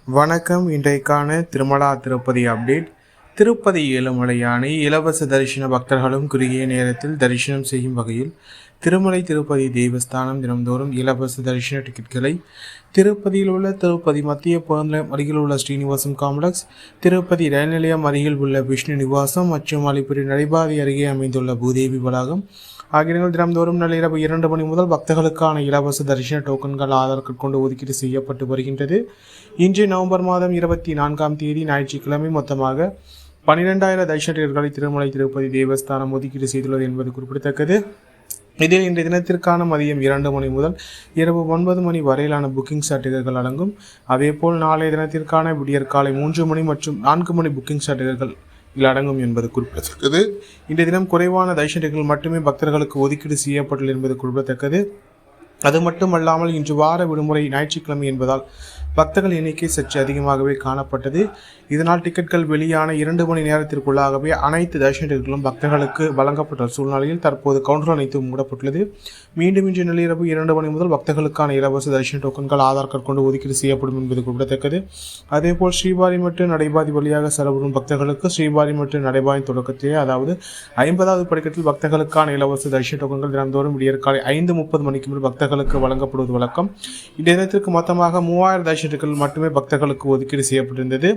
வணக்கம். இன்றைக்கான திருமலா திருப்பதி அப்டேட். திருப்பதி ஏழுமலையானை இலவச தரிசன பக்தர்களும் குறுகிய நேரத்தில் தரிசனம் செய்யும் வகையில் திருமலை திருப்பதி தேவஸ்தானம் தினம்தோறும் இலவச தரிசன டிக்கெட்களை திருப்பதியில் உள்ள திருப்பதி மத்திய பேருந்து அருகில் உள்ள ஸ்ரீனிவாசம் காம்ப்ளெக்ஸ், திருப்பதி ரயில் நிலையம் அருகில் உள்ள விஷ்ணு நிவாசம் மற்றும் அலிபுரி நடைபாதை அருகே அமைந்துள்ள பூதேவி வளாகம் ஆகிய இடங்கள் தினம்தோறும் நள்ளிரவு 2 மணி முதல் பக்தர்களுக்கான இலவச தரிசன டோக்கன்கள் ஆதார் கார்டு கொண்டு ஒதுக்கீடு செய்யப்பட்டு வருகின்றது. இன்று நவம்பர் மாதம் 24ஆம் தேதி ஞாயிற்றுக்கிழமை மொத்தமாக 12,000 தரிசன டிக்கெட்களை திருமலை திருப்பதி தேவஸ்தானம் ஒதுக்கீடு செய்துள்ளது என்பது குறிப்பிடத்தக்கது. இதில் இன்றைய தினத்திற்கான மதியம் 2 மணி முதல் இரவு 9 மணி வரையிலான புக்கிங் டிக்கெட்டுகள் அடங்கும். அதேபோல் நாளைய தினத்திற்கான விடியற்காலை 3 மணி மற்றும் 4 மணி புக்கிங் டிக்கெட்டுகள் அடங்கும் என்பது குறிப்பிடத்தக்கது. இன்றைய தினம் குறைவான தரிசன டிக்கெட்டுகள் மட்டுமே பக்தர்களுக்கு ஒதுக்கீடு செய்யப்பட்டுள்ளது என்பது குறிப்பிடத்தக்கது. அது மட்டுமல்லாமல் இன்று வார விடுமுறை ஞாயிற்றுக்கிழமை என்பதால் பக்தர்கள் எண்ணிக்கை சற்று அதிகமாகவே காணப்பட்டது. இதனால் டிக்கெட்கள் வெளியான 2 மணி நேரத்திற்குள்ளாகவே அனைத்து தரிசன டிக்கெட்டுகளும் பக்தர்களுக்கு வழங்கப்பட்ட சூழ்நிலையில் தற்போது கவுண்டர் அனைத்தும் மூடப்பட்டுள்ளது. மீண்டும் இன்று நள்ளிரவு 2 மணி முதல் பக்தர்களுக்கான இலவச தரிசன டோக்கன்கள் ஆதார் கார்டு கொண்டு ஒதுக்கீடு செய்யப்படும் என்பது குறிப்பிடத்தக்கது. அதேபோல் ஸ்ரீபாரிமட்டு நடைபாதை வழியாக செலவிடும் பக்தர்களுக்கு ஸ்ரீபாரிமட்டு நடைபாதை தொடக்கத்திலே, அதாவது 50வது படிக்கட்டில் பக்தர்களுக்கான இலவச தரிசன டோக்கன்கள் தினந்தோறும் விடியற்காலை 5:30 மணிக்கு மேல் பக்தர்களுக்கு வழங்கப்படுவது வழக்கம். இந்த தினத்திற்கு மொத்தமாக 3000 தரிசன டிக்கெட்டுகள் மட்டுமே பக்தர்களுக்கு ஒதுக்கீடு செய்யப்பட்டிருந்தது.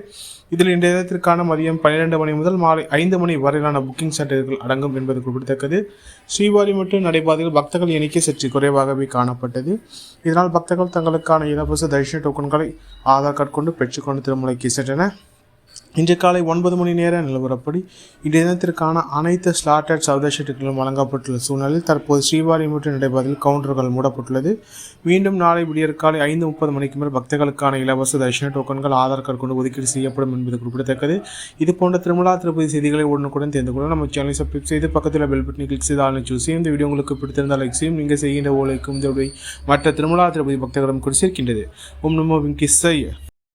இதில் இன்றைய தினத்திற்கான மதியம் 12 மணி முதல் மாலை 5 மணி வரையிலான புக்கிங் டிக்கெட்டுகள் அடங்கும் என்பது குறிப்பிடத்தக்கது. ஸ்ரீபாரிமட்டு நடைபாதையில் பக்தர்கள் எண்ணிக்கை சற்று குறைவாகவே காணப்பட்டது. இதனால் பக்தர்கள் தங்களுக்கான இலவச தரிசன டோக்கன்களை ஆதார் கார்டு கொண்டு பெற்றுக்கொண்டு திருமலைக்கு சென்றனர். இன்று காலை 9 மணி நேர நிலவரப்படி இன்றைய தினத்திற்கான அனைத்து ஸ்லாட்டட் சர்வதேச டிக்கெட்டுகளும் வழங்கப்பட்டுள்ள சூழ்நிலையில் தற்போது ஸ்ரீபாரிமட்டு நடைபாதையில் கவுண்டர்கள் மூடப்பட்டுள்ளது. மீண்டும் நாளை விடியற்காலை 5:30 மணிக்கு மேல் பக்தர்களுக்கான இலவச தரிசன டோக்கன்கள் ஆதார் கார்டு கொண்டு ஒதுக்கீடு செய்யப்படும் என்பது குறிப்பிடத்தக்கது. இதுபோன்ற திருமலா திருப்பதி செய்திகளை உடனுக்குடன் தெரிந்து கொள்ள நம்ம சேனலை சப்ஸ்கிரைப் செய்து பக்கத்தில் பெல் பட்டனை கிளிக் செய்து ஆல் சூஸ் செய்யும். இந்த வீடியோ உங்களுக்கு பிடித்திருந்தால் லைக் செய்யும். நீங்கள் செய்கின்ற ஓலைக்கும் இந்த மற்ற திருமலா திருப்பதி பக்தர்களும் கூட சேர்க்கின்றது. ஓம் நமோ வெங்கடேசாய.